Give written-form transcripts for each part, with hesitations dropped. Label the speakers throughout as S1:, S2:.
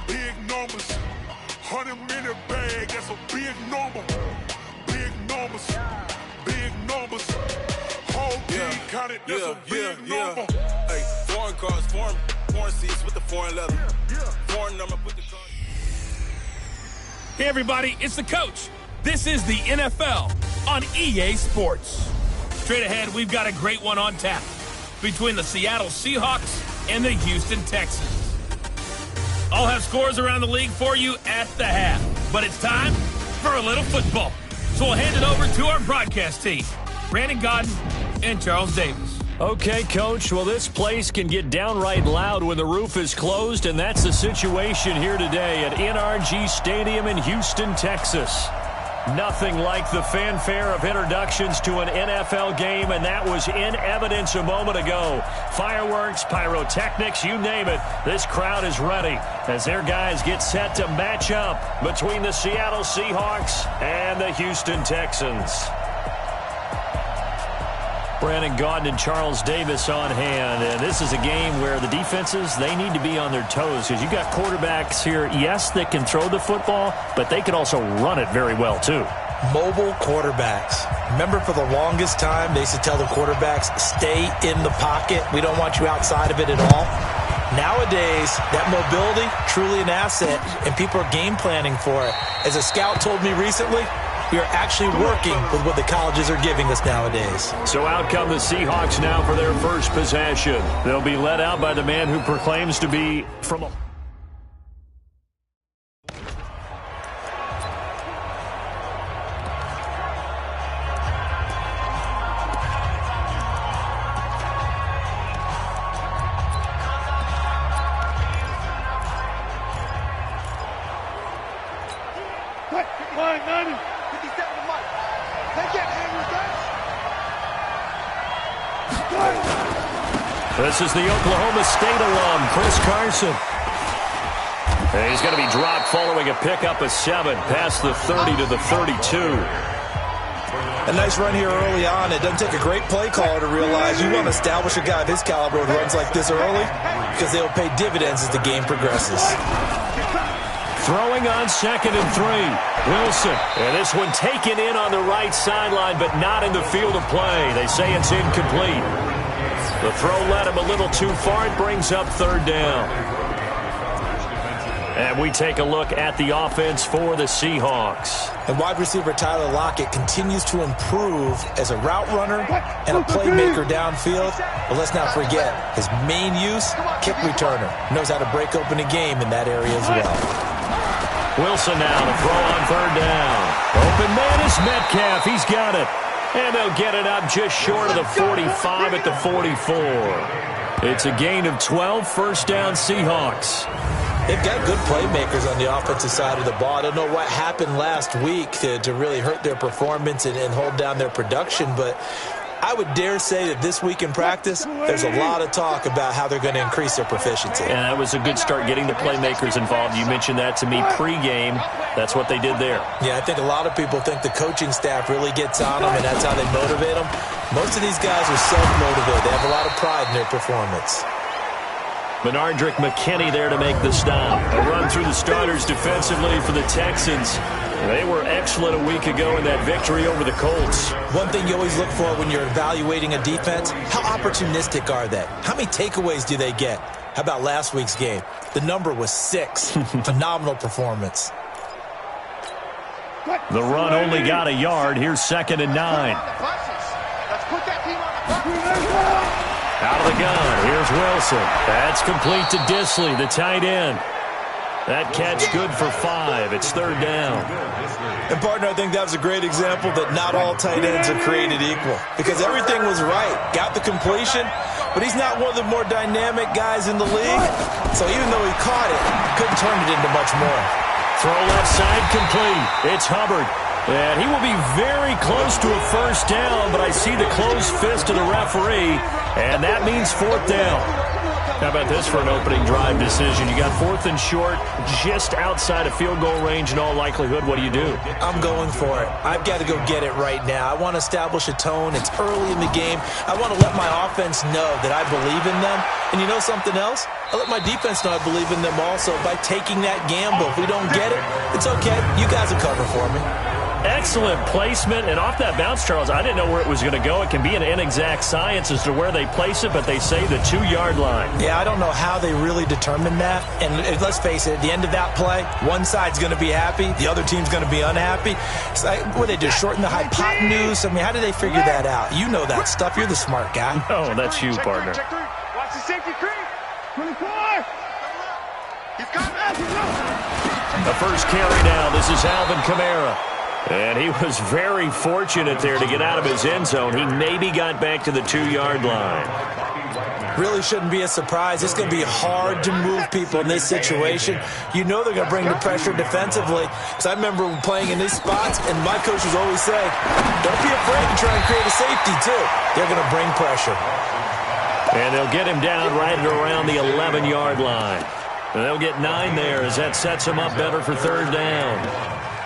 S1: Big numbers. 100-minute bag, that's a big number. Big numbers. Big numbers. Whole team counted, that's a big number.
S2: Hey, foreign cars, foreign seats with the foreign leather. Foreign number with the car.
S3: Hey, everybody, it's the coach. This is the NFL on EA Sports. Straight ahead, we've got a great one on tap between the Seattle Seahawks and the Houston Texans. I'll have scores around the league for you at the half, but it's time for a little football. So we'll hand it over to our broadcast team, Brandon Godden and Charles Davis.
S4: Okay, Coach. Well, this place can get downright loud when the roof is closed, and that's the situation here today at NRG Stadium in Houston, Texas. Nothing like the fanfare of introductions to an NFL game, and that was in evidence a moment ago. Fireworks, pyrotechnics, you name it. This crowd is ready as their guys get set to match up between the Seattle Seahawks and the Houston Texans. Brandon Gaudin and Charles Davis on hand. And this is a game where the defenses, they need to be on their toes because you got quarterbacks here, yes, that can throw the football, but they can also run it very well, too.
S5: Mobile quarterbacks. Remember, for the longest time, they used to tell the quarterbacks, stay in the pocket. We don't want you outside of it at all. Nowadays, that mobility, truly an asset, and people are game planning for it. As a scout told me recently, we are actually working with what the colleges are giving us nowadays.
S4: So out come the Seahawks now for their first possession. They'll be led out by the man who proclaims to be from a... This is the Oklahoma State alum, Chris Carson. And he's going to be dropped following a pickup of 7 past the 30 to the 32.
S5: A nice run here early on. It doesn't take a great play caller to realize you want to establish a guy of his caliber who runs like this early because they'll pay dividends as the game progresses.
S4: Throwing on 2nd and 3. Wilson. And this one taken in on the right sideline, but not in the field of play. They say it's incomplete. The throw led him a little too far. It brings up 3rd down. And we take a look at the offense for the Seahawks.
S5: And wide receiver Tyler Lockett continues to improve as a route runner and a playmaker downfield. But let's not forget, his main use, kick returner. Knows how to break open a game in that area as well.
S4: Wilson now to throw on 3rd down. Open man is Metcalf. He's got it. And they'll get it up just short of the 45 at the 44. It's a gain of 12, first down Seahawks.
S5: They've got good playmakers on the offensive side of the ball. I don't know what happened last week to really hurt their performance and hold down their production, but I would dare say that this week in practice, there's a lot of talk about how they're going to increase their proficiency.
S4: And that was a good start getting the playmakers involved. You mentioned that to me pregame. That's what they did there.
S5: Yeah, I think a lot of people think the coaching staff really gets on them, and that's how they motivate them. Most of these guys are self-motivated. They have a lot of pride in their performance.
S4: Benardrick McKinney there to make the stop. A run through the starters defensively for the Texans. They were excellent a week ago in that victory over the Colts.
S5: One thing you always look for when you're evaluating a defense, how opportunistic are they? How many takeaways do they get? How about last week's game? The number was 6. Phenomenal performance.
S4: The run only got a yard. Here's 2nd and 9. Out of the gun. Here's Wilson. That's complete to Disley, the tight end. That catch good for 5. It's 3rd down.
S5: And, partner, I think that was a great example that not all tight ends are created equal. Because everything was right. Got the completion, but he's not one of the more dynamic guys in the league. So even though he caught it, couldn't turn it into much more.
S4: Throw left side complete. It's Hubbard. And he will be very close to a first down, but I see the closed fist of the referee, and that means 4th down. How about this for an opening drive decision? You got 4th and short, just outside of field goal range in all likelihood. What do you do?
S5: I'm going for it. I've got to go get it right now. I want to establish a tone. It's early in the game. I want to let my offense know that I believe in them. And you know something else? I let my defense know I believe in them also by taking that gamble. If we don't get it, it's okay. You guys will cover for me.
S4: Excellent placement, and off that bounce, Charles, I didn't know where it was going to go. It can be an inexact science as to where they place it, but they say the 2-yard line.
S5: Yeah, I don't know how they really determined that. And let's face it, at the end of that play, one side's going to be happy, the other team's going to be unhappy. It's like, what they do, shorten the hypotenuse? I mean, how did they figure that out? You know that stuff. You're the smart guy.
S4: No, that's you, partner.
S6: Watch the safety creep. 24. He's got that.
S4: The first carry down. This is Alvin Kamara. And he was very fortunate there to get out of his end zone. He maybe got back to the 2-yard line.
S5: Really shouldn't be a surprise. It's going to be hard to move people in this situation. You know they're going to bring the pressure defensively. Because I remember playing in these spots, and my coaches always say, don't be afraid to try and create a safety, too. They're going to bring pressure.
S4: And they'll get him down right around the 11-yard line. And they'll get 9 there as that sets him up better for 3rd down.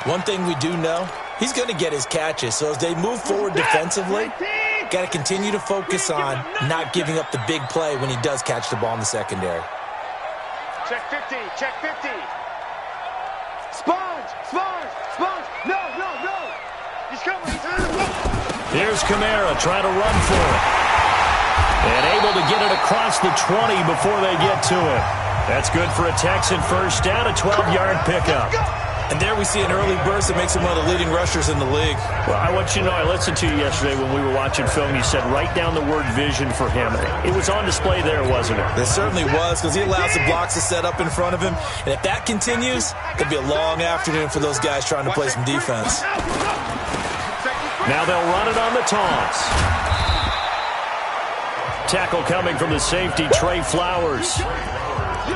S5: One thing we do know, he's going to get his catches. So as they move forward defensively, got to continue to focus on not giving up the big play when he does catch the ball in the secondary.
S6: Check 50, check 50. Sponge. No. He's coming.
S4: Here's Kamara trying to run for it. And able to get it across the 20 before they get to it. That's good for a Texan first down, a 12-yard pickup.
S5: And there we see an early burst that makes him one of the leading rushers in the league.
S4: Well, I want you to know, I listened to you yesterday when we were watching film. You said write down the word vision for him. It was on display there, wasn't it?
S5: It certainly was, because he allows the blocks to set up in front of him. And if that continues, it'll be a long afternoon for those guys trying to play some defense.
S4: Now they'll run it on the toss. Tackle coming from the safety, Trey Flowers.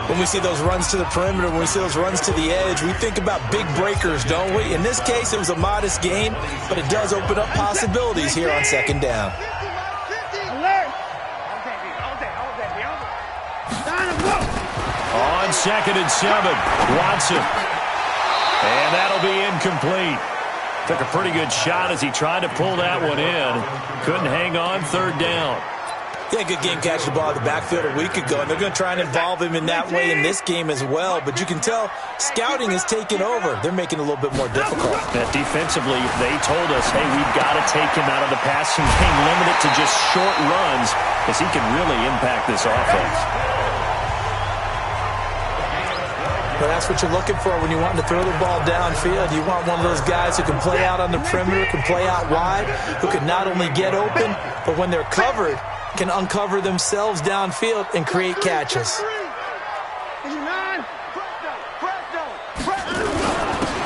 S5: When we see those runs to the perimeter, when we see those runs to the edge, we think about big breakers, don't we? In this case, it was a modest gain, but it does open up possibilities here on 2nd down.
S4: On 2nd and 7, Watson. And that'll be incomplete. Took a pretty good shot as he tried to pull that one in. Couldn't hang on, 3rd down.
S5: He had a good game catching the ball in the backfield a week ago, and they're going to try and involve him in that way in this game as well. But you can tell scouting has taken over. They're making it a little bit more difficult.
S4: That defensively, they told us, hey, we've got to take him out of the passing game, limit it to just short runs, because he can really impact this offense.
S5: But that's what you're looking for when you want to throw the ball downfield. You want one of those guys who can play out on the perimeter, can play out wide, who can not only get open, but when they're covered, can uncover themselves downfield and create catches.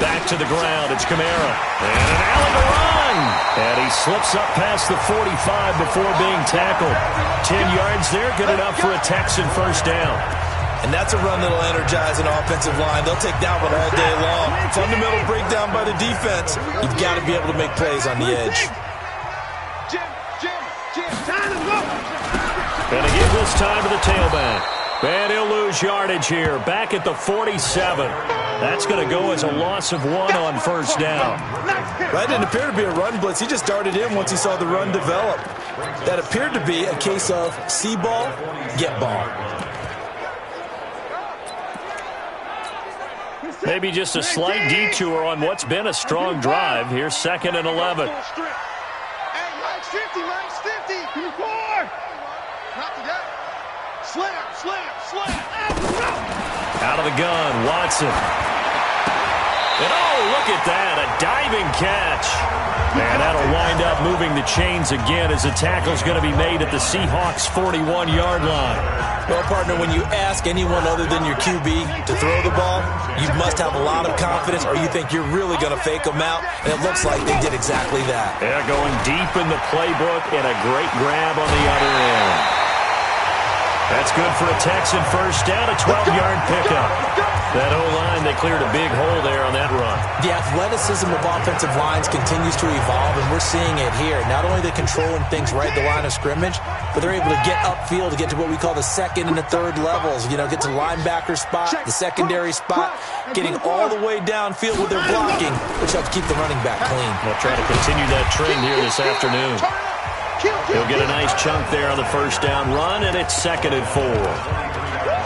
S4: Back to the ground, it's Kamara. And an alley to run. And he slips up past the 45 before being tackled. 10 yards there, good enough for a Texan first down.
S5: And that's a run that'll energize an offensive line. They'll take that one all day long. Fundamental breakdown by the defense. You've got to be able to make plays on the edge.
S4: And to give this time to the tailback. And he'll lose yardage here. Back at the 47. That's going to go as a loss of 1 on first down.
S5: That didn't appear to be a run blitz. He just darted in once he saw the run develop. That appeared to be a case of see ball, get ball.
S4: Maybe just a slight detour on what's been a strong drive. Here's 2nd and 11.
S6: Hey, Mike's 50, Mike's 50. 4. Not to that. Slam.
S4: Out of the gun, Watson. And oh, look at that, a diving catch. And that'll wind up moving the chains again as the tackle's going to be made at the Seahawks' 41-yard line.
S5: Well, partner, when you ask anyone other than your QB to throw the ball, you must have a lot of confidence or you think you're really going to fake them out, and it looks like they did exactly that.
S4: Yeah, going deep in the playbook and a great grab on the other end. That's good for a Texan first down, a 12-yard pickup. That O-line, they cleared a big hole there on that run.
S5: The athleticism of offensive lines continues to evolve, and we're seeing it here. Not only are they controlling things right at the line of scrimmage, but they're able to get upfield to get to what we call the second and the third levels. You know, get to the linebacker spot, the secondary spot, getting all the way downfield with their blocking, which helps keep the running back clean.
S4: They'll try to continue that trend here this afternoon. He'll get a nice chunk there on the first down run, and it's 2nd and 4.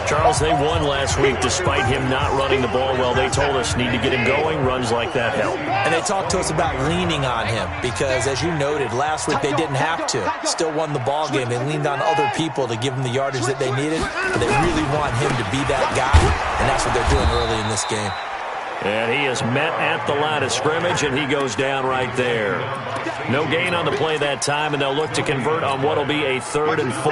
S4: Charles, they won last week despite him not running the ball well. They told us need to get him going. Runs like that help.
S5: And they talked to us about leaning on him because, as you noted, last week they didn't have to. Still won the ball game. They leaned on other people to give them the yardage that they needed. But they really want him to be that guy, and that's what they're doing early in this game.
S4: And he is met at the line of scrimmage, and he goes down right there. No gain on the play that time, and they'll look to convert on what will be a 3rd and 4.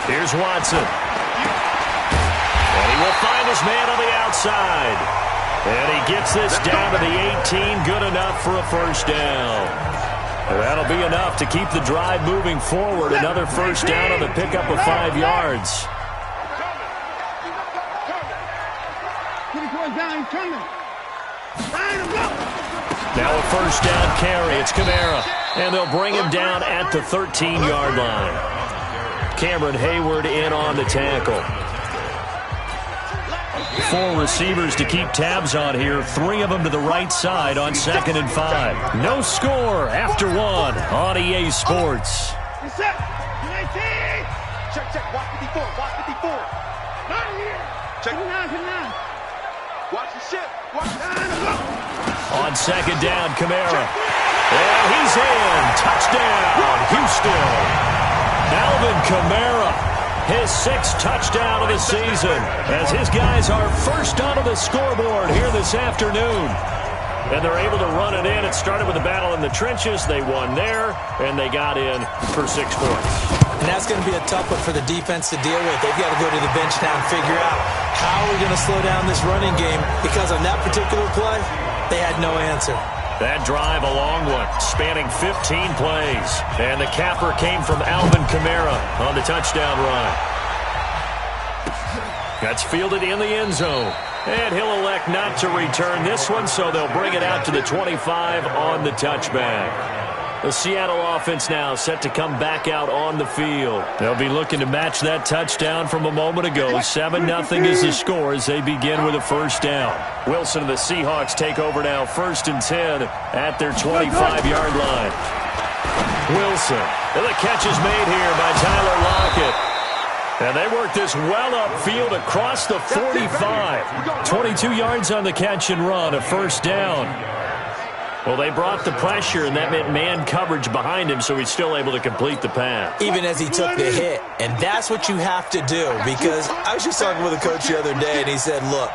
S4: Here's Watson. And he will find his man on the outside. And he gets this down to the 18. Good enough for a first down. And that'll be enough to keep the drive moving forward. Another first down on the pickup of 5 yards. Now a first down carry. It's Kamara. And they'll bring him down at the 13-yard line. Cameron Hayward in on the tackle. 4 receivers to keep tabs on here. 3 of them to the right side on 2nd and 5. No score after 1 on EA Sports.
S6: Check, watch 54, watch 54. Not here. Check. Watch the ship.
S4: On 2nd down, Kamara. And he's in. Touchdown, Houston. Alvin Kamara, his 6th touchdown of the season, as his guys are first onto the scoreboard here this afternoon. And they're able to run it in. It started with a battle in the trenches. They won there, and they got in for 6 points.
S5: And that's going to be a tough one for the defense to deal with. They've got to go to the bench now and figure out how we're going to slow down this running game, because on that particular play, they had no answer.
S4: That drive, a long one, spanning 15 plays. And the capper came from Alvin Kamara on the touchdown run. That's fielded in the end zone. And he'll elect not to return this one, so they'll bring it out to the 25 on the touchback. The Seattle offense now set to come back out on the field. They'll be looking to match that touchdown from a moment ago. 7-0 is the score as they begin with a first down. Wilson and the Seahawks take over now, 1st and 10 at their 25-yard line. Wilson, and the catch is made here by Tyler Lockett. And they work this well upfield across the 45. 22 yards on the catch and run, a first down. Well, they brought the pressure, and that meant man coverage behind him, so he's still able to complete the pass.
S5: Even as he took the hit. And that's what you have to do, because I was just talking with a coach the other day, and he said, look,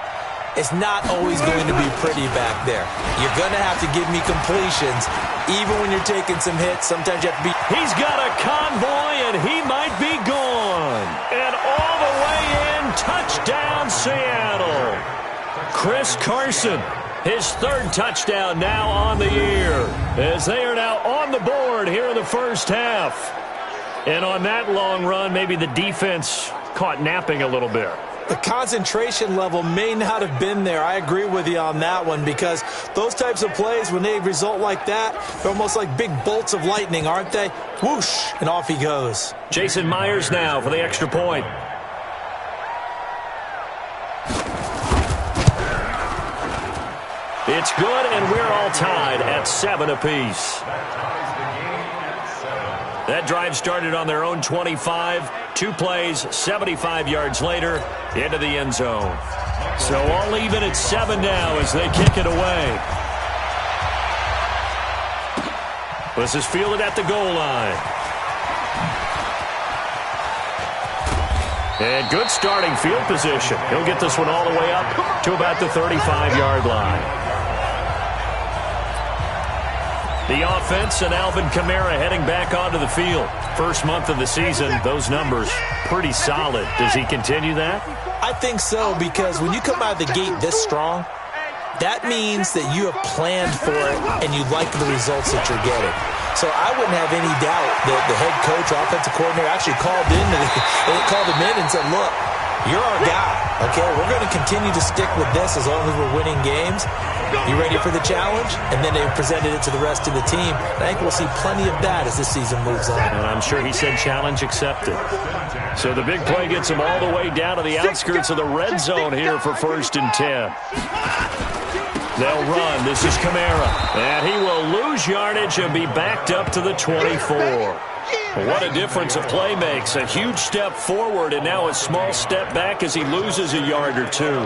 S5: it's not always going to be pretty back there. You're going to have to give me completions. Even when you're taking some hits, sometimes you have to be...
S4: He's got a convoy, and he might be gone. And all the way in, touchdown Seattle. Chris Carson, his 3rd touchdown now on the year, as they are now on the board here in the first half. And on that long run, maybe the defense caught napping a little bit.
S5: The concentration level may not have been there. I agree with you on that one, because those types of plays, when they result like that, they're almost like big bolts of lightning, aren't they? Whoosh, and off he goes.
S4: Jason Myers now for the extra point. It's good, and we're all tied at 7 apiece. That drive started on their own 25. 2 plays, 75 yards later, into the end zone. So all even at 7 now as they kick it away. This is fielded at the goal line. And good starting field position. He'll get this one all the way up to about the 35-yard line. The offense and Alvin Kamara heading back onto the field. First month of the season, those numbers pretty solid. Does he continue that?
S5: I think so, because when you come out of the gate this strong, that means that you have planned for it and you like the results that you're getting. So I wouldn't have any doubt that the head coach, offensive coordinator, actually called him in and said, look, you're our guy, okay? We're going to continue to stick with this as long as we're winning games. You ready for the challenge? And then they presented it to the rest of the team. I think we'll see plenty of that as this season moves on.
S4: And I'm sure he said challenge accepted. So the big play gets him all the way down to the outskirts of the red zone here for 1st and 10. They'll run. This is Kamara. And he will lose yardage and be backed up to the 24. What a difference a play makes. A huge step forward and now a small step back as he loses a yard or two.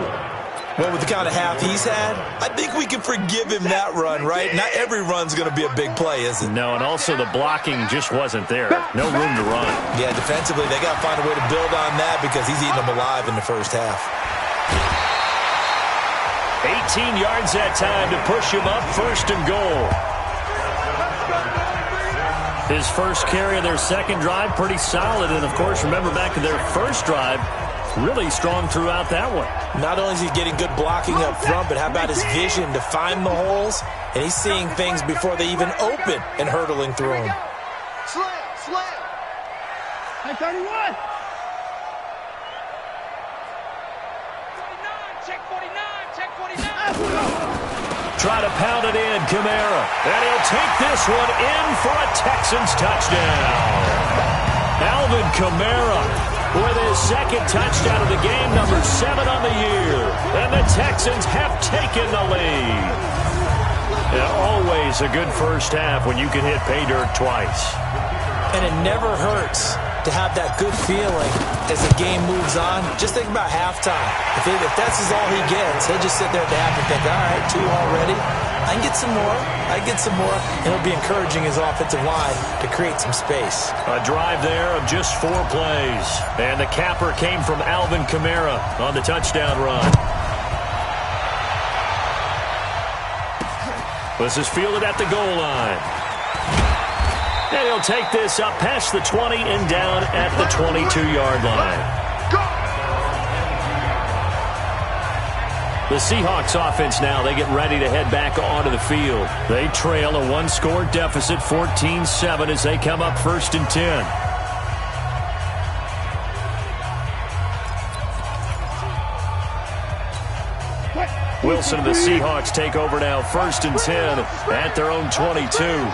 S5: Well, with the kind of half he's had, I think we can forgive him that run, right? Not every run's going to be a big play, is it?
S4: No, and also the blocking just wasn't there. No room to run.
S5: Yeah, defensively, they got to find a way to build on that because he's eating them alive in the first half.
S4: 18 yards that time to push him up 1st and goal. His first carry of their second drive, pretty solid. And, of course, remember back to their first drive, really strong throughout that one.
S5: Not only is he getting good blocking up front, but how about his vision to find the holes? And he's seeing things before they even open and hurdling through them.
S6: Slam. Hey, 31. 49.
S4: Try to pound it in, Kamara. And he'll take this one in for a Texans touchdown. Alvin Kamara with his second touchdown of the game, number 7 on the year. And the Texans have taken the lead. And always a good first half when you can hit pay dirt twice.
S5: And it never hurts to have that good feeling as the game moves on. Just think about halftime. If that's all he gets, he'll just sit there at the half and think, all right, 2 already. I can get some more. And it'll be encouraging his offensive line to create some space.
S4: A drive there of just 4 plays. And the capper came from Alvin Kamara on the touchdown run. This is fielded at the goal line. And he'll take this up past the 20 and down at the 22-yard line. The Seahawks offense now, they get ready to head back onto the field. They trail a 1-score deficit, 14-7, as they come up 1st and 10. Wilson and the Seahawks take over now, 1st and 10 at their own 22.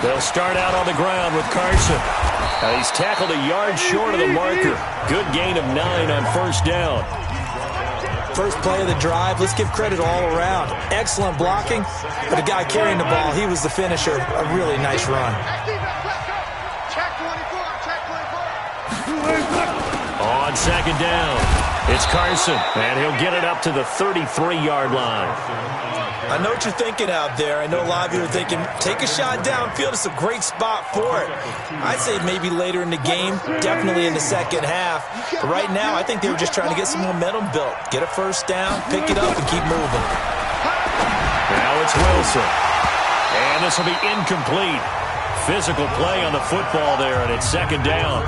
S4: They'll start out on the ground with Carson. He's tackled a yard short of the marker. Good gain of 9 on 1st down.
S5: First play of the drive, let's give credit all around. Excellent blocking, but the guy carrying the ball, he was the finisher. A really nice run.
S4: On 2nd down, it's Carson, and he'll get it up to the 33-yard line.
S5: I know what you're thinking out there. I know a lot of you are thinking, take a shot downfield. It's a great spot for it. I'd say maybe later in the game, definitely in the second half. But right now, I think they were just trying to get some momentum built. Get a first down, pick it up, and keep moving.
S4: Now it's Wilson. And this will be incomplete. Physical play on the football there, and it's 2nd down.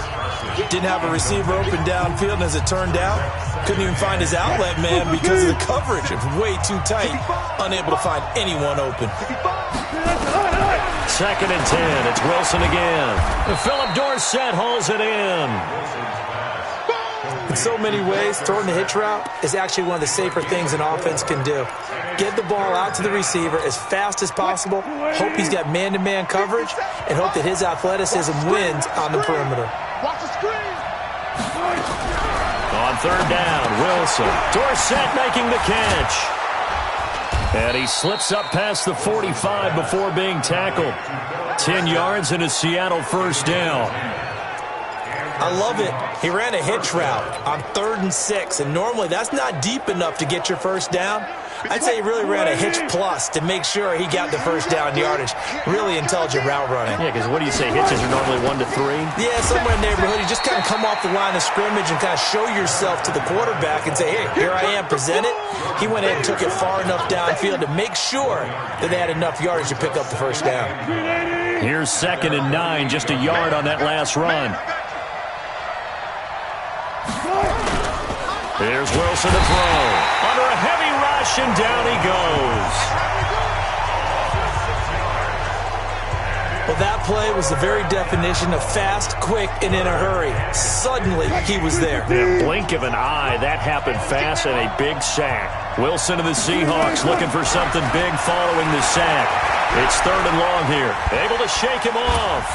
S5: Didn't have a receiver open downfield, and as it turned out, couldn't even find his outlet man because of the coverage. It was way too tight, unable to find anyone open.
S4: 2nd and 10. It's Wilson again. Philip Dorsett hauls it in.
S5: In so many ways, throwing the hitch route is actually one of the safer things an offense can do. Get the ball out to the receiver as fast as possible, hope he's got man-to-man coverage, and hope that his athleticism wins on the perimeter.
S6: Watch the screen.
S4: On 3rd down, Wilson. Dorsett making the catch. And he slips up past the 45 before being tackled. 10 yards and a Seattle 1st down.
S5: I love it. He ran a hitch route on 3rd and 6, and normally that's not deep enough to get your first down. I'd say he really ran a hitch plus to make sure he got the first down yardage. Really intelligent route running.
S4: Yeah, because what do you say, hitches are normally 1 to 3?
S5: Yeah, somewhere in the neighborhood. You just kind of come off the line of scrimmage and kind of show yourself to the quarterback and say, hey, here I am, present it. He went ahead and took it far enough downfield to make sure that they had enough yardage to pick up the first down.
S4: Here's 2nd and 9, just a yard on that last run. Here's Wilson to throw. Under a heavy rush, and down he goes.
S5: Well, that play was the very definition of fast, quick, and in a hurry. Suddenly, he was there.
S4: In a blink of an eye, that happened fast and a big sack. Wilson and the Seahawks looking for something big following the sack. It's 3rd and long here. Able to shake him off.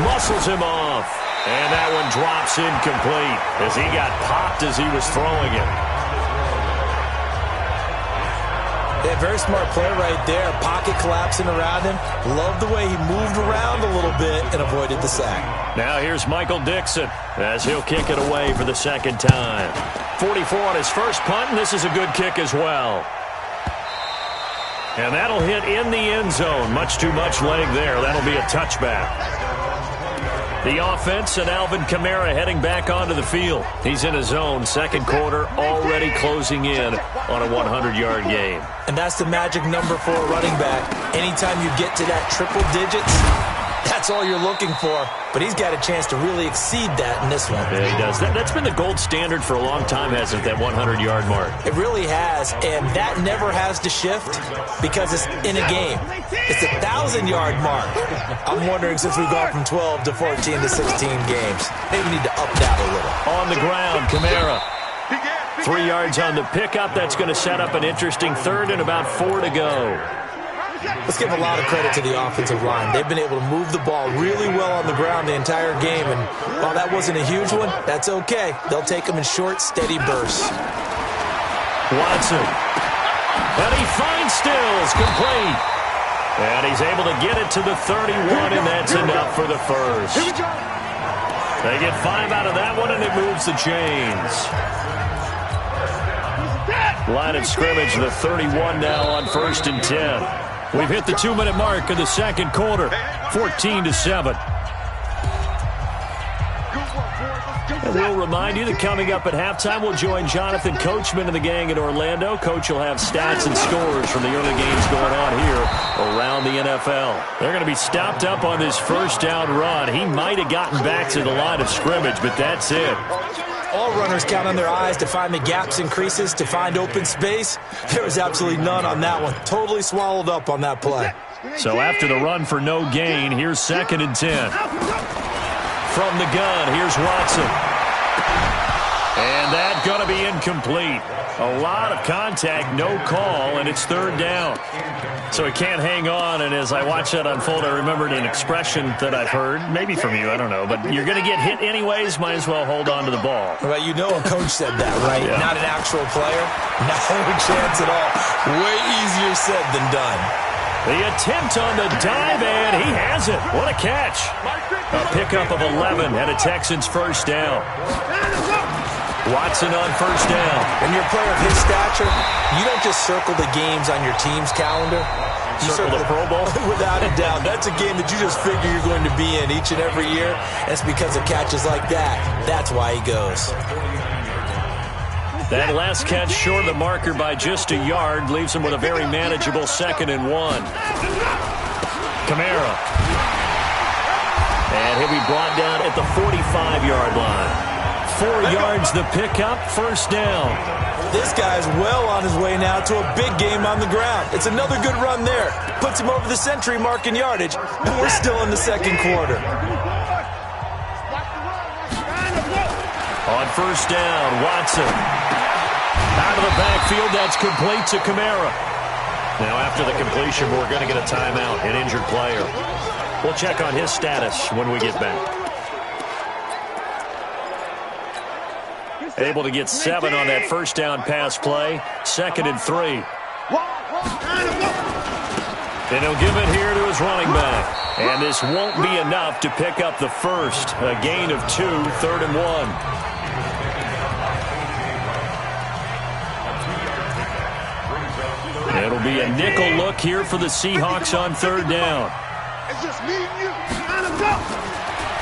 S4: Muscles him off. And that one drops incomplete as he got popped as he was throwing it.
S5: Yeah, very smart play right there. Pocket collapsing around him. Love the way he moved around a little bit and avoided the sack.
S4: Now here's Michael Dixon as he'll kick it away for the second time. 44 on his first punt, and this is a good kick as well. And that'll hit in the end zone. Much too much leg there. That'll be a touchback. The offense and Alvin Kamara heading back onto the field. He's in his zone, second quarter, already closing in on a 100-yard game.
S5: And that's the magic number for a running back. Anytime you get to that triple digits, that's all you're looking for. But he's got a chance to really exceed that in this one.
S4: Yeah, he does. That's been the gold standard for a long time, hasn't it, that 100-yard mark?
S5: It really has, and that never has to shift because it's in a game. It's a 1,000-yard mark. I'm wondering, since we've gone from 12 to 14 to 16 games, maybe we need to up that a little.
S4: On the ground, Kamara. 3 yards on the pickup. That's going to set up an interesting 3rd and about 4 to go.
S5: Let's give a lot of credit to the offensive line. They've been able to move the ball really well on the ground the entire game, and while that wasn't a huge one, that's okay. They'll take them in short, steady bursts.
S4: Watson. And he finds Stills, complete. And he's able to get it to the 31, and that's enough for the first. They get 5 out of that one, and it moves the chains. Line of scrimmage, the 31 now on 1st and 10. We've hit the 2-minute mark of the second quarter, 14-7. And we'll remind you that coming up at halftime, we'll join Jonathan Coachman and the gang in Orlando. Coach will have stats and scores from the early games going on here around the NFL. They're going to be stopped up on this first down run. He might have gotten back to the line of scrimmage, but that's it.
S5: All runners count on their eyes to find the gaps and creases, to find open space. There was absolutely none on that one. Totally swallowed up on that play.
S4: So after the run for no gain, here's 2nd and 10. From the gun, here's Watson. And that's going to be incomplete. A lot of contact, no call, and it's 3rd down. So he can't hang on, and as I watch that unfold, I remembered an expression that I've heard, maybe from you, I don't know, but you're going to get hit anyways, might as well hold on to the ball.
S5: Well, you know a coach said that, right?
S4: Yeah.
S5: Not an actual player. No chance at all. Way easier said than done.
S4: The attempt on the dive, and he has it. What a catch. A pickup of 11 and a Texans first down. Watson on first down.
S5: When you're a player of his stature, you don't just circle the games on your team's calendar. You
S4: circle the Pro Bowl?
S5: Without a doubt. That's a game that you just figure you're going to be in each and every year. And it's because of catches like that. That's why he goes.
S4: That last catch short of the marker by just a yard leaves him with a very manageable 2nd and 1. Kamara. And he'll be brought down at the 45-yard line. 4 yards the pickup, first down.
S5: This guy's well on his way now to a big game on the ground. It's another good run there. Puts him over the century mark in yardage, and we're still in the second quarter.
S4: On first down, Watson. Out of the backfield, that's complete to Kamara. Now after the completion, we're going to get a timeout, an injured player. We'll check on his status when we get back. Able to get 7 on that first down pass play. 2nd and 3. And he'll give it here to his running back. And this won't be enough to pick up the first. A gain of 2, 3rd and 1. It'll be a nickel look here for the Seahawks on 3rd down.
S6: It's just me and you. Line up.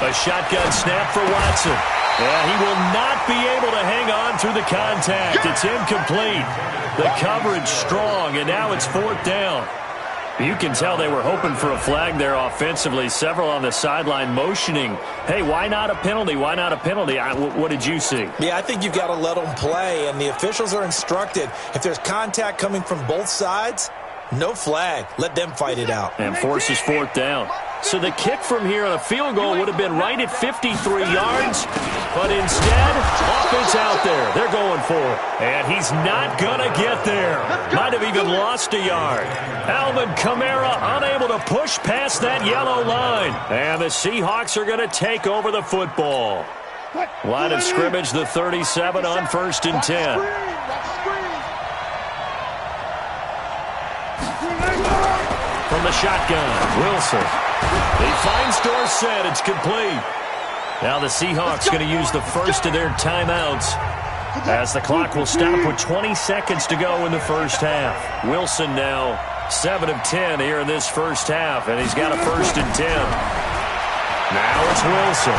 S4: A shotgun snap for Watson. And he will not be able to hang on through the contact. It's incomplete. The coverage strong, and now it's 4th down. You can tell they were hoping for a flag there offensively. Several on the sideline motioning, hey, why not a penalty? Why not a penalty? What did you see?
S5: Yeah, I think you've got to let them play, and the officials are instructed. If there's contact coming from both sides, no flag. Let them fight it out.
S4: And forces fourth down. So the kick from here on a field goal would have been right at 53 yards, but instead, off it's out there. They're going for it. And he's not going to get there. Might have even lost a yard. Alvin Kamara unable to push past that yellow line. And the Seahawks are going to take over the football. Line of scrimmage, the 37 on 1st and 10. From the shotgun, Wilson. He finds Dorsett. It's complete. Now the Seahawks going to use the first of their timeouts as the clock will stop with 20 seconds to go in the first half. Wilson now 7 of 10 here in this first half, and he's got a 1st and 10. Now it's Wilson.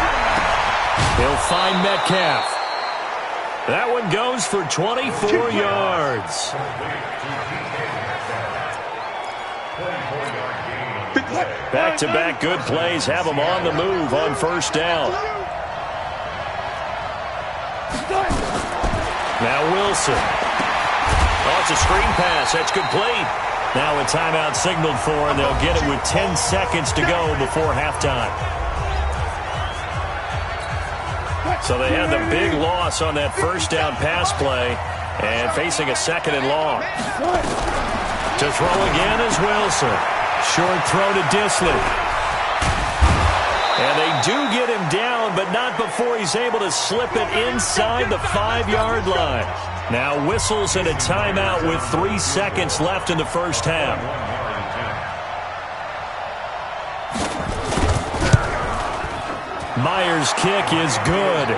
S4: He'll find Metcalf. That one goes for 24 yards. Back-to-back good plays have them on the move on 1st down. Now Wilson. Oh, it's a screen pass. That's complete. Now a timeout signaled for, and they'll get it with 10 seconds to go before halftime. So they had the big loss on that 1st down pass play and facing a 2nd and long. To throw again is Wilson. Short throw to Disley. And they do get him down, but not before he's able to slip it inside the 5-yard line. Now whistles and a timeout with 3 seconds left in the first half. Myers' kick is good.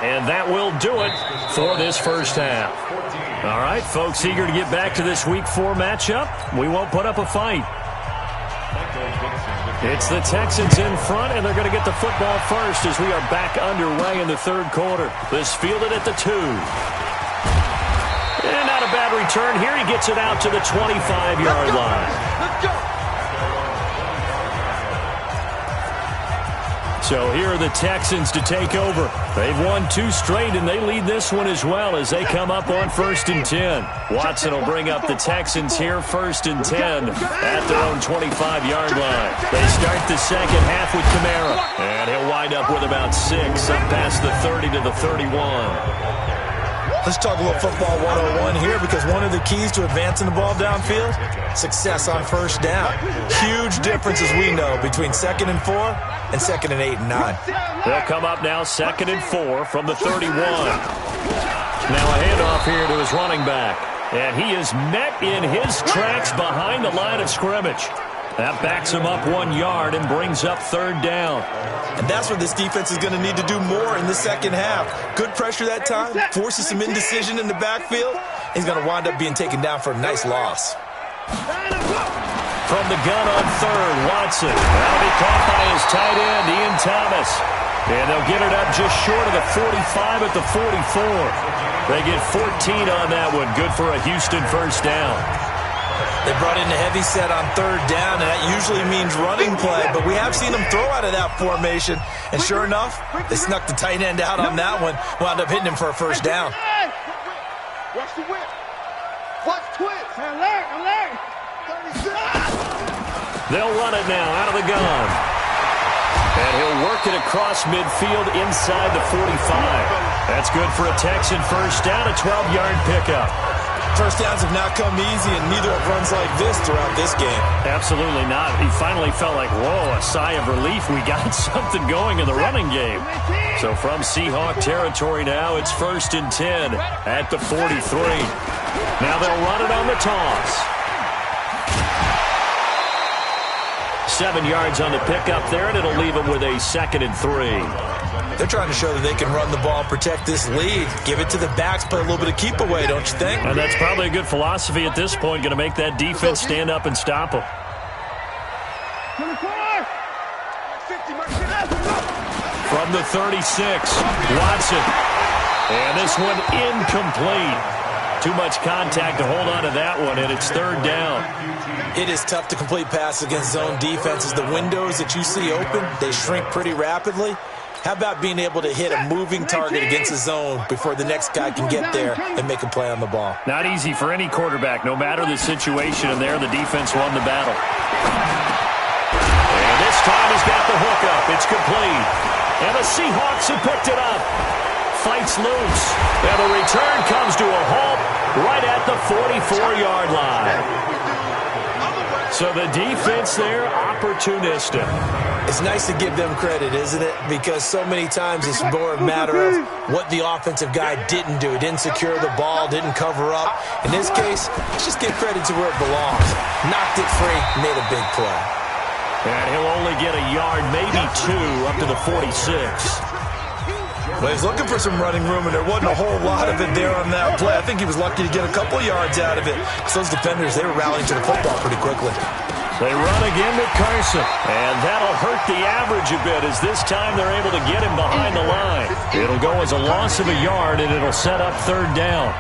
S4: And that will do it for this first half. All right, folks, eager to get back to this Week 4 matchup. We won't put up a fight. It's the Texans in front, and they're going to get the football first as we are back underway in the 3rd quarter. This fielded at the 2. And not a bad return here. He gets it out to the 25-yard line.
S6: Let's go.
S4: So here are the Texans to take over. They've won 2 straight, and they lead this one as well as they come up on 1st and 10. Watson will bring up the Texans here 1st and 10 at their own 25-yard line. They start the second half with Kamara, and he'll wind up with about 6 up past the 30 to the 31.
S5: Let's talk a little football 101 here, because one of the keys to advancing the ball downfield, success on 1st down. Huge difference, as we know, between 2nd and 4 and 2nd and 8 and 9.
S4: They'll come up now 2nd and 4 from the 31. Now a handoff here to his running back. And he is met in his tracks behind the line of scrimmage. That backs him up 1 yard and brings up 3rd down.
S5: And that's what this defense is going to need to do more in the second half. Good pressure that time, forces some indecision in the backfield. He's going to wind up being taken down for a nice loss.
S4: From the gun on 3rd, Watson. That'll be caught by his tight end, Ian Thomas. And they'll get it up just short of the 45 at the 44. They get 14 on that one. Good for a Houston 1st down.
S5: They brought in the heavy set on 3rd down, and that usually means running play, but we have seen them throw out of that formation. And sure enough, they snuck the tight end out on that one, wound up hitting him for a 1st down.
S6: Watch the whip. Watch twist. Alert.
S4: They'll run it now out of the gun. And he'll work it across midfield inside the 45. That's good for a Texan 1st down, a 12-yard pickup.
S5: 1st downs have not come easy, and neither have runs like this throughout this game.
S4: Absolutely not. He finally felt like, whoa, a sigh of relief. We got something going in the running game. So from Seahawk territory now, it's 1st and 10 at the 43. Now they'll run it on the toss. 7 yards on the pickup there, and it'll leave him with a 2nd and 3.
S5: They're trying to show that they can run the ball and protect this lead. Give it to the backs, play a little bit of keep away, don't you think?
S4: And that's probably a good philosophy at this point, going to make that defense stand up and stop them. From the 36, Watson. And this one incomplete. Too much contact to hold on to that one, and it's third down.
S5: It is tough to complete passes against zone defenses. The windows that you see open, they shrink pretty rapidly. How about being able to hit a moving target against a zone before the next guy can get there and make a play on the ball?
S4: Not easy for any quarterback, no matter the situation, and there the defense won the battle. And this time he's got the hook up. It's complete. And the Seahawks have picked it up. Fights loose. And the return comes to a halt right at the 44-yard line. So the defense there, opportunistic.
S5: It's nice to give them credit, isn't it? Because so many times it's more a matter of what the offensive guy didn't do. He didn't secure the ball, didn't cover up. In this case, let's just give credit to where it belongs. Knocked it free, made a big play.
S4: And he'll only get a yard, maybe two, up to the 46.
S5: Well, he's looking for some running room, and there wasn't a whole lot of it there on that play. I think he was lucky to get a couple yards out of it. So those defenders, they were rallying to the football pretty quickly.
S4: They run again with Carson, and that'll hurt the average a bit as this time they're able to get him behind the line. It'll go as a loss of a yard, and it'll set up third down.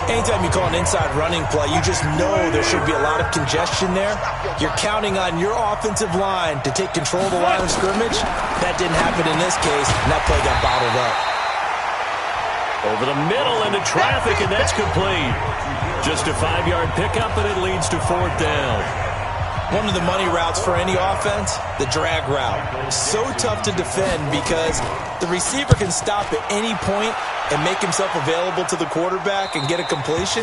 S5: Anytime you call an inside running play, you just know there should be a lot of congestion there. You're counting on your offensive line to take control of the line of scrimmage. That didn't happen in this case, and that play got bottled up.
S4: Over the middle into traffic, and that's complete. Just a 5-yard pickup, and it leads to fourth down.
S5: One of the money routes for any offense, the drag route. So tough to defend because the receiver can stop at any point and make himself available to the quarterback and get a completion.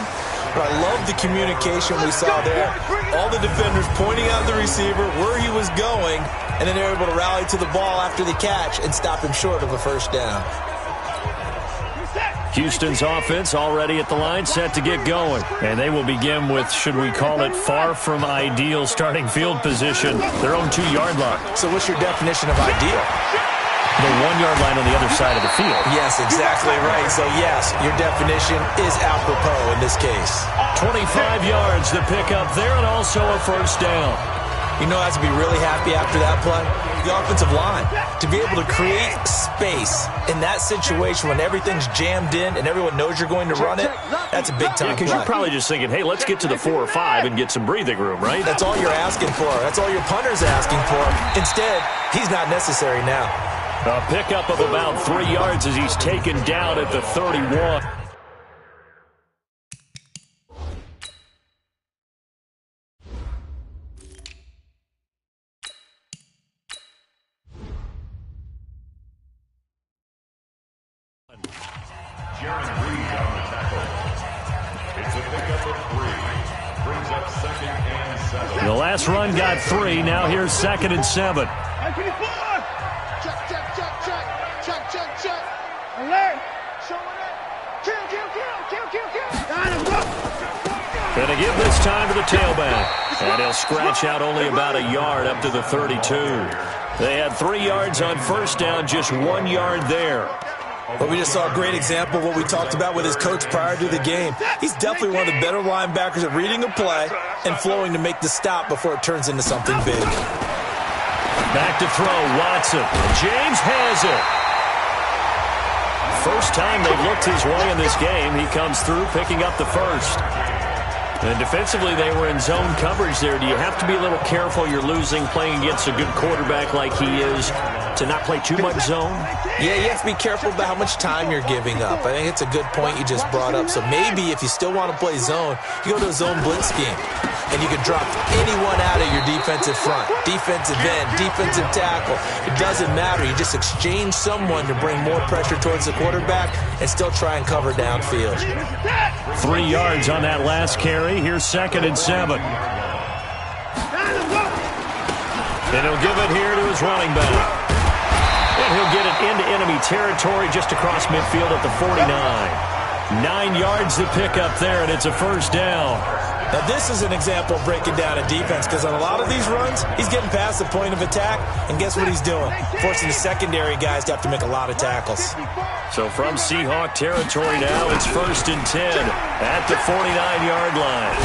S5: But I love the communication we saw there. All the defenders pointing out the receiver, where he was going, and then they were able to rally to the ball after the catch and stop him short of a first down.
S4: Houston's offense already at the line, set to get going. And they will begin with, should we call it, far from ideal starting field position, their own 2-yard line.
S5: So what's your definition of ideal?
S4: The 1-yard line on the other side of the field.
S5: Yes, exactly right. So, yes, your definition is apropos in this case.
S4: 25 yards to pick up there and also a first down.
S5: You know, I have to be really happy after that play. The offensive line, to be able to create space in that situation when everything's jammed in and everyone knows you're going to run it, that's a big-time play.
S4: Because you're probably just thinking, hey, let's get to the 4 or 5 and get some breathing room, right?
S5: That's all you're asking for. That's all your punter's asking for. Instead, he's not necessary now.
S4: A pickup of about 3 yards as he's taken down at the 31. The last run got 3. Now here's 2nd and 7.
S6: Alert!
S4: Going to give this time to the tailback. And he'll scratch out only about a yard up to the 32. They had 3 yards on first down, just 1 yard there.
S5: But we just saw a great example of what we talked about with his coach prior to the game. He's definitely one of the better linebackers at reading a play and flowing to make the stop before it turns into something big.
S4: Back to throw, Watson. James has it. First time they've looked his way in this game. He comes through, picking up the first. And defensively, they were in zone coverage there. Do you have to be a little careful? You're losing, playing against a good quarterback like he is, to not play too much zone?
S5: Yeah, you have to be careful about how much time you're giving up. I think it's a good point you just brought up. So maybe if you still want to play zone, you go to a zone blitz scheme. And you can drop anyone out of your defensive front, defensive end, defensive tackle. It doesn't matter. You just exchange someone to bring more pressure towards the quarterback and still try and cover downfield.
S4: 3 yards on that last carry. Here's 2nd and 7. And he'll give it here to his running back. And he'll get it into enemy territory just across midfield at the 49. 9 yards to pick up there, and it's a first down.
S5: Now, this is an example of breaking down a defense because on a lot of these runs, he's getting past the point of attack, and guess what he's doing? Forcing the secondary guys to have to make a lot of tackles.
S4: So from Seahawk territory now, it's 1st and 10 at the 49-yard line.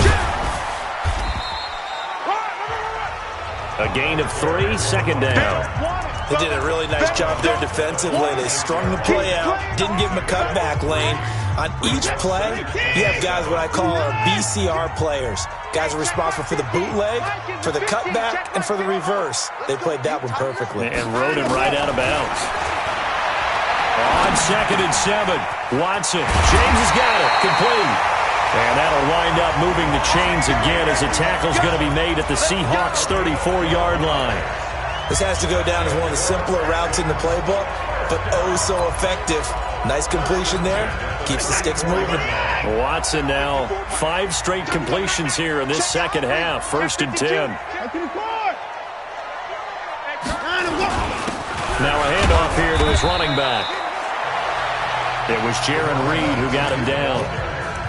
S4: A gain of 3, 2nd down.
S5: They did a really nice job there defensively. They strung the play out, didn't give him a cutback lane. On each play, you have guys what I call our BCR players. Guys are responsible for the bootleg, for the cutback, and for the reverse. They played that one perfectly.
S4: And rode him right out of bounds. On 2nd and 7, Watson. James has got it. Complete. And that'll wind up moving the chains again as a tackle's going to be made at the Seahawks' 34-yard line.
S5: This has to go down as one of the simpler routes in the playbook, but oh so effective. Nice completion there. Keeps the sticks moving.
S4: Watson now 5 straight completions here in this second half. 1st and 10. Now a handoff here to his running back. It was Jaron Reed who got him down.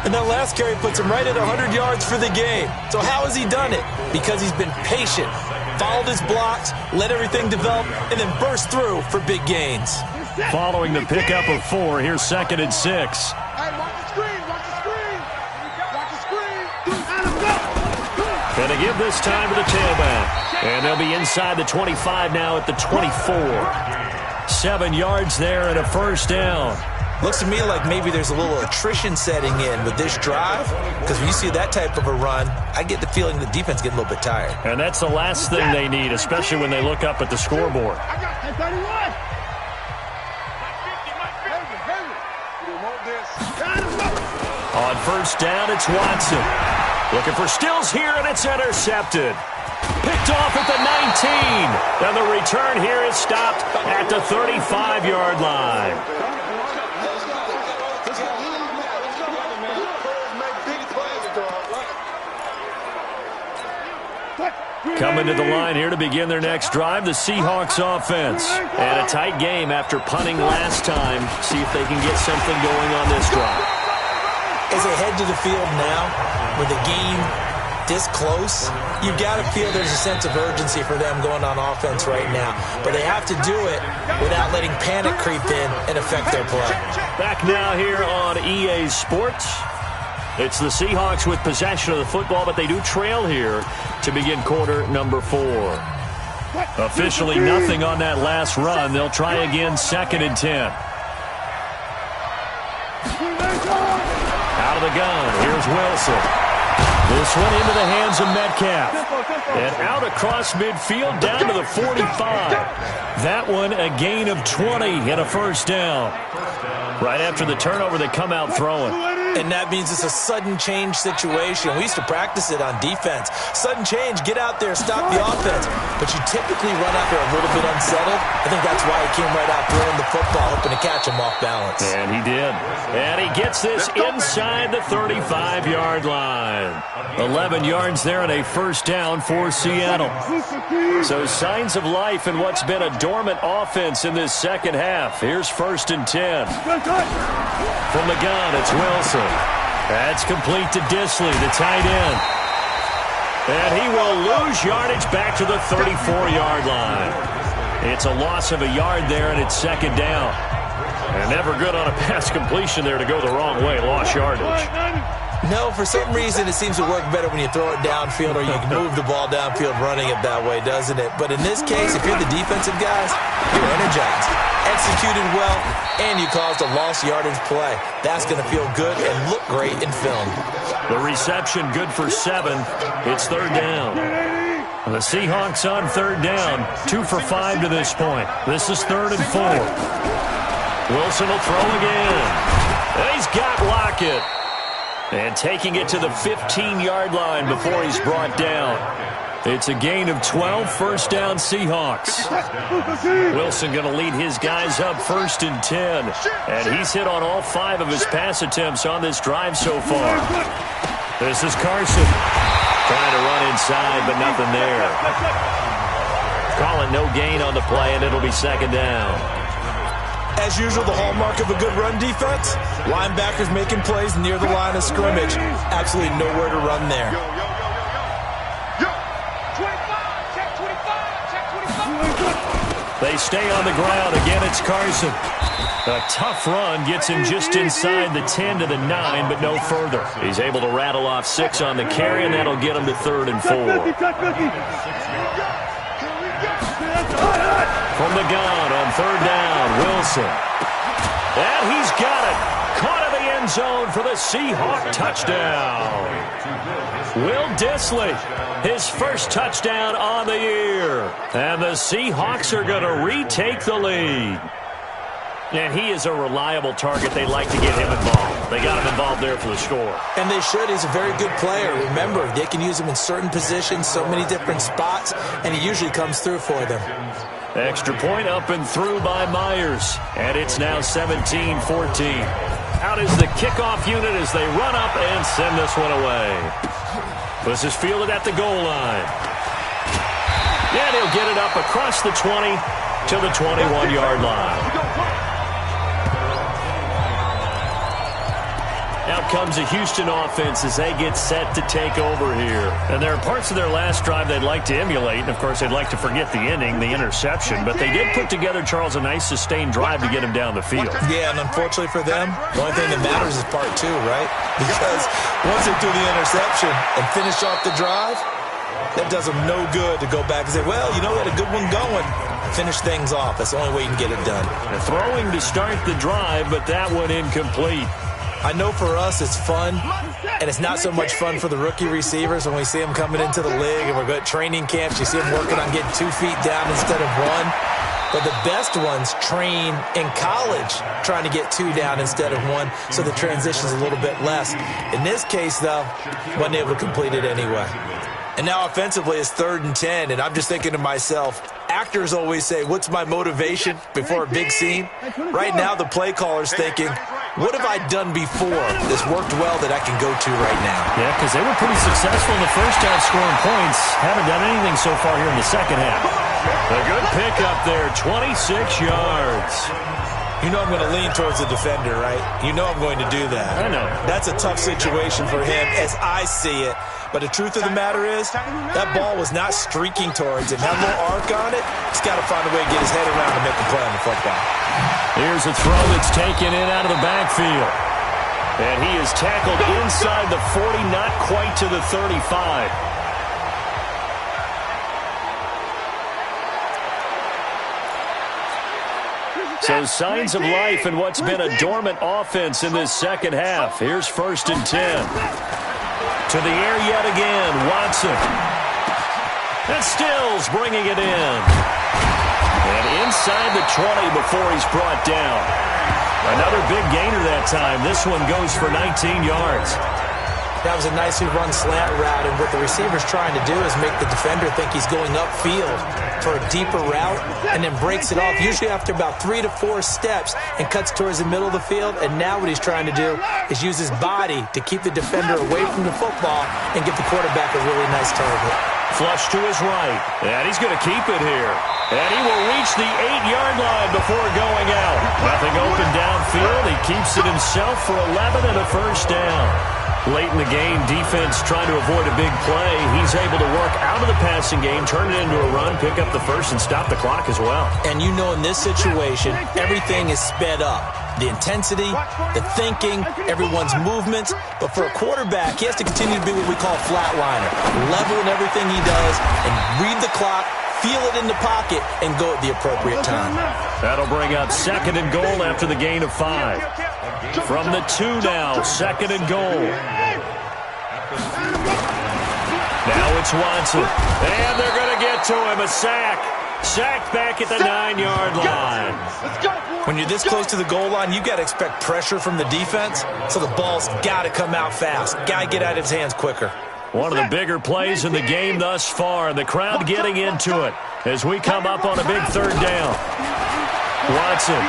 S5: And that last carry puts him right at 100 yards for the game. So how has he done it? Because he's been patient, followed his blocks, let everything develop, and then burst through for big gains.
S4: Following the pickup of 4, here's 2nd and 6.
S6: Hey, watch the screen, watch the screen. Watch the screen. Adam, go.
S4: And to give this time to the tailback. And they'll be inside the 25 now at the 24. 7 yards there and a 1st down.
S5: Looks to me like maybe there's a little attrition setting in with this drive, because when you see that type of a run, I get the feeling the defense getting a little bit tired.
S4: And that's the last thing they need, especially when they look up at the scoreboard. On 1st down, it's Watson. Looking for Stills here, and it's intercepted. Picked off at the 19. And the return here is stopped at the 35-yard line. Coming to the line here to begin their next drive, the Seahawks offense. And a tight game after punting last time. See if they can get something going on this drive.
S5: As they head to the field now, with the game this close, you've got to feel there's a sense of urgency for them going on offense right now. But they have to do it without letting panic creep in and affect their play.
S4: Back now here on EA Sports. It's the Seahawks with possession of the football, but they do trail here to begin quarter number 4. Officially nothing on that last run. They'll try again 2nd and 10. Out of the gun. Here's Wilson. This one into the hands of Metcalf. And out across midfield down to the 45. That one a gain of 20 and a 1st down. Right after the turnover, they come out throwing.
S5: And that means it's a sudden change situation. We used to practice it on defense. Sudden change, get out there, stop the offense. But you typically run out there a little bit unsettled. I think that's why he came right out throwing the football, hoping to catch him off balance.
S4: And he did. And he gets this inside the 35-yard line. 11 yards there and a 1st down for Seattle. So signs of life in what's been a dormant offense in this second half. Here's 1st and 10. From the gun, it's Wilson. That's complete to Disley, the tight end. And he will lose yardage back to the 34-yard line. It's a loss of a yard there, and it's 2nd down. And never good on a pass completion there to go the wrong way. Lost yardage.
S5: No, for some reason it seems to work better when you throw it downfield or you can move the ball downfield running it that way, doesn't it? But in this case, if you're the defensive guys, you're energized. Executed well, and you caused a lost yardage play. That's going to feel good and look great in film.
S4: The reception good for 7. It's 3rd down. The Seahawks on 3rd down. 2 for 5 to this point. This is 3rd and 4. Wilson will throw again. And he's got Lockett. And taking it to the 15-yard line before he's brought down. It's a gain of 12, 1st down Seahawks. Wilson going to lead his guys up 1st and 10. And he's hit on all 5 of his pass attempts on this drive so far. This is Carson. Trying to run inside, but nothing there. Calling no gain on the play, and it'll be 2nd down.
S5: As usual, the hallmark of a good run defense, linebackers making plays near the line of scrimmage. Absolutely nowhere to run there.
S4: They stay on the ground. Again, it's Carson. A tough run gets him just inside the 10 to the 9, but no further. He's able to rattle off 6 on the carry, and that'll get him to 3rd and 4. From the gun on third down, Wilson. And he's got it. Caught in the end zone for the Seahawk touchdown. Will Dissly, his first touchdown on the year. And the Seahawks are going to retake the lead. And he is a reliable target. They like to get him involved. They got him involved there for the score.
S5: And they should. He's a very good player. Remember, they can use him in certain positions, so many different spots, and he usually comes through for them.
S4: Extra point up and through by Myers. And it's now 17-14. Out is the kickoff unit as they run up and send this one away. This is fielded at the goal line. And he'll get it up across the 20 to the 21-yard line. Out comes the Houston offense as they get set to take over here. And there are parts of their last drive they'd like to emulate. And, of course, they'd like to forget the ending, the interception. But they did put together, Charles, a nice sustained drive to get him down the field.
S5: Yeah, and unfortunately for them, the only thing that matters is part two, right? Because once they do the interception and finish off the drive, that does them no good to go back and say, well, you know, we had a good one going. Finish things off. That's the only way you can get it done.
S4: And throwing to start the drive, but that one incomplete.
S5: I know for us it's fun, and it's not so much fun for the rookie receivers when we see them coming into the league and we're going to training camps. You see them working on getting 2 feet down instead of 1. But the best ones train in college trying to get 2 down instead of 1, so the transition's a little bit less. In this case, though, wasn't able to complete it anyway. And now offensively it's 3rd and 10, and I'm just thinking to myself, actors always say, what's my motivation before a big scene? Right now the play caller's thinking, what have I done before that's worked well that I can go to right now?
S4: Yeah, because they were pretty successful in the first half scoring points. Haven't done anything so far here in the second half. A good pickup there, 26 yards.
S5: You know I'm going to lean towards the defender, right? You know I'm going to do that.
S4: I know.
S5: That's a tough situation for him as I see it. But the truth of the matter is, that ball was not streaking towards him. That little arc on it, he's got to find a way to get his head around to make a play on the football.
S4: Here's a throw that's taken in out of the backfield. And he is tackled inside the 40, not quite to the 35. So signs of life in what's been a dormant offense in this second half. Here's 1st and 10. To the air yet again, Watson. And Stills bringing it in. And inside the 20 before he's brought down. Another big gainer that time. This one goes for 19 yards.
S5: That was a nicely run slant route, and what the receiver's trying to do is make the defender think he's going upfield for a deeper route and then breaks it off, usually after about 3 to 4 steps, and cuts towards the middle of the field. And now what he's trying to do is use his body to keep the defender away from the football and give the quarterback a really nice target.
S4: Flush to his right, and he's going to keep it here. And he will reach the 8-yard line before going out. Nothing open downfield. He keeps it himself for 11 and a first down. Late in the game, defense trying to avoid a big play. He's able to work out of the passing game, turn it into a run, pick up the first, and stop the clock as well.
S5: And you know in this situation, everything is sped up. The intensity, the thinking, everyone's movements. But for a quarterback, he has to continue to be what we call a flatliner. Level in everything he does and read the clock, feel it in the pocket, and go at the appropriate time.
S4: That'll bring up 2nd and goal after the gain of 5. From the 2 now, 2nd and goal. Now it's Watson. And they're going to get to him. A sack. Sacked back at the 9-yard line.
S5: When you're this close to the goal line, you've got to expect pressure from the defense, so the ball's got to come out fast. Got to get out of his hands quicker.
S4: One of the bigger plays in the game thus far, and the crowd getting into it as we come up on a big 3rd down. Watson.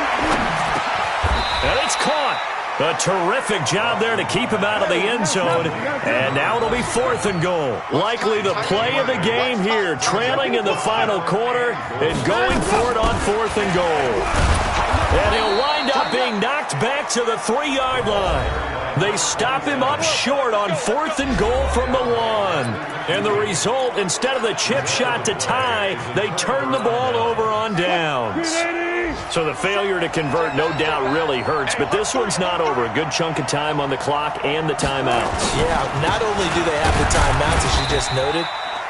S4: And it's caught. A terrific job there to keep him out of the end zone. And now it'll be 4th and goal. Likely the play of the game here, trailing in the final quarter and going for it on 4th and goal. And he'll wind up being knocked back to the 3-yard line. They stop him up short on 4th and goal from the 1. And the result, instead of the chip shot to tie, they turn the ball over on downs. So the failure to convert no doubt really hurts, but this one's not over. A good chunk of time on the clock and the timeouts.
S5: Yeah, not only do they have the timeouts, as you just noted,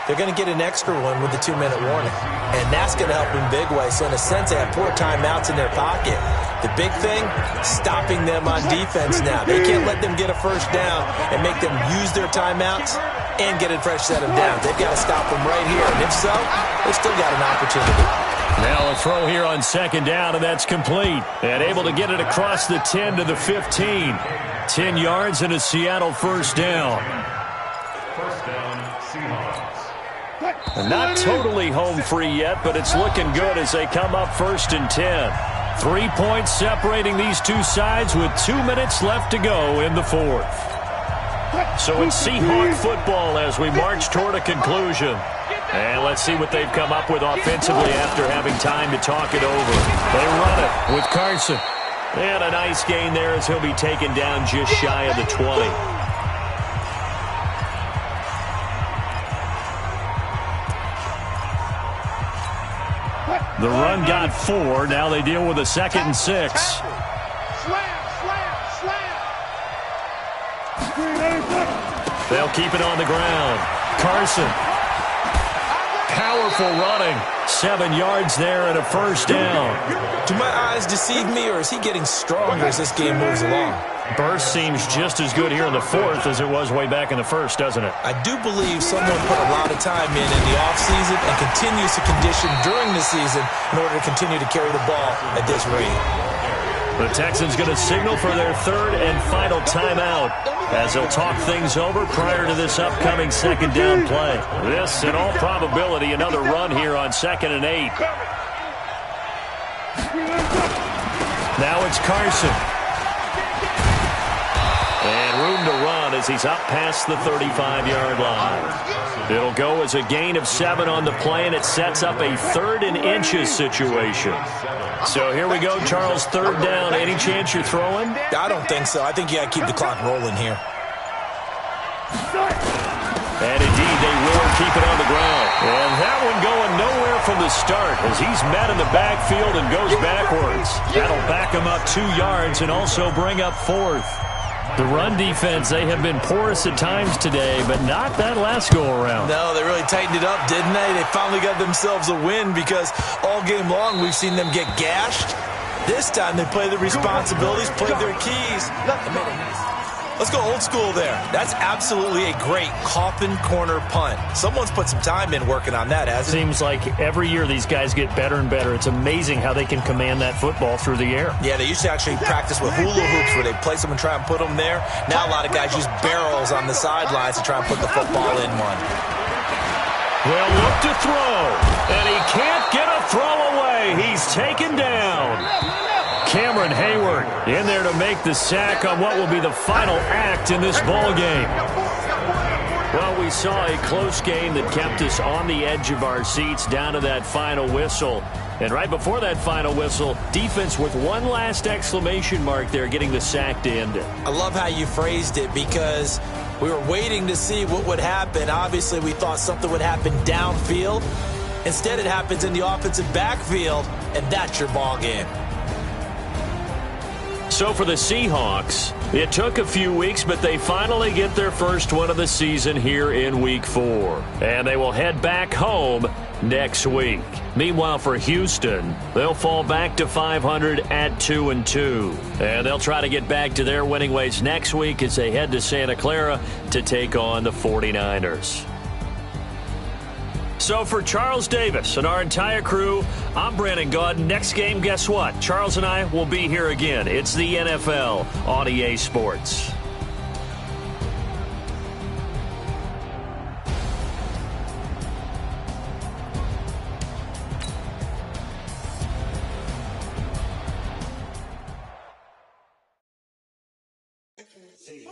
S5: they're going to get an extra one with the 2-minute warning. And that's going to help in big ways. So in a sense, they have 4 timeouts in their pocket. The big thing, stopping them on defense now. They can't let them get a first down and make them use their timeouts and get a fresh set of downs. They've got to stop them right here. And if so, they've still got an opportunity.
S4: Now a throw here on 2nd down, and that's complete. And able to get it across the 10 to the 15. 10 yards and a Seattle first down.
S7: First down, Seahawks.
S4: Not totally home free yet, but it's looking good as they come up 1st and 10. 3 points separating these two sides with 2 minutes left to go in the 4th. So it's Seahawk football as we march toward a conclusion. And let's see what they've come up with offensively after having time to talk it over. They run it with Carson. And a nice gain there as he'll be taken down just shy of the 20. The run got 4. Now they deal with a 2nd and 6. They'll keep it on the ground. Carson. Powerful running. 7 yards there and a first down.
S5: Do my eyes deceive me, or is he getting stronger as this game moves along?
S4: Burst seems just as good here in the 4th as it was way back in the 1st, doesn't it?
S5: I do believe someone put a lot of time in the offseason and continues to condition during the season in order to continue to carry the ball at this rate.
S4: The Texans going to signal for their 3rd and final timeout as they'll talk things over prior to this upcoming 2nd down play. This, in all probability, another run here on 2nd and 8. Now it's Carson. And room to run as he's up past the 35-yard line. It'll go as a gain of 7 on the play, and it sets up a 3rd and inches situation. So here we go, Charles, 3rd down. Any chance you're throwing?
S5: I don't think so. I think you got to keep the clock rolling here.
S4: And indeed, they will keep it on the ground. And that one going nowhere from the start as he's met in the backfield and goes backwards. That'll back him up 2 yards and also bring up 4th. The run defense, they have been porous at times today, but not that last go-around.
S5: No, they really tightened it up, didn't they? They finally got themselves a win because all game long we've seen them get gashed. This time they played the responsibilities, played their keys. Let's go old school there. That's absolutely a great coffin corner punt. Someone's put some time in working on that, hasn't it?
S4: Seems like every year these guys get better and better. It's amazing how they can command that football through the air.
S5: Yeah, they used to actually practice with hula hoops where they place them and try and put them there. Now a lot of guys use barrels on the sidelines to try and put the football in one.
S4: They'll look to throw, and he can't get a throw away. He's taken down. Cameron Hayward in there to make the sack on what will be the final act in this ball game. Well, we saw a close game that kept us on the edge of our seats down to that final whistle. And right before that final whistle, defense with one last exclamation mark there, getting the sack to end it.
S5: I love how you phrased it because we were waiting to see what would happen. Obviously, we thought something would happen downfield. Instead, it happens in the offensive backfield, and that's your ball game.
S4: So for the Seahawks, it took a few weeks, but they finally get their first one of the season here in Week 4. And they will head back home next week. Meanwhile, for Houston, they'll fall back to 500 at 2-2. And they'll try to get back to their winning ways next week as they head to Santa Clara to take on the 49ers. So for Charles Davis and our entire crew, I'm Brandon Gaudin. Next game, guess what? Charles and I will be here again. It's the NFL on EA Sports.
S7: See.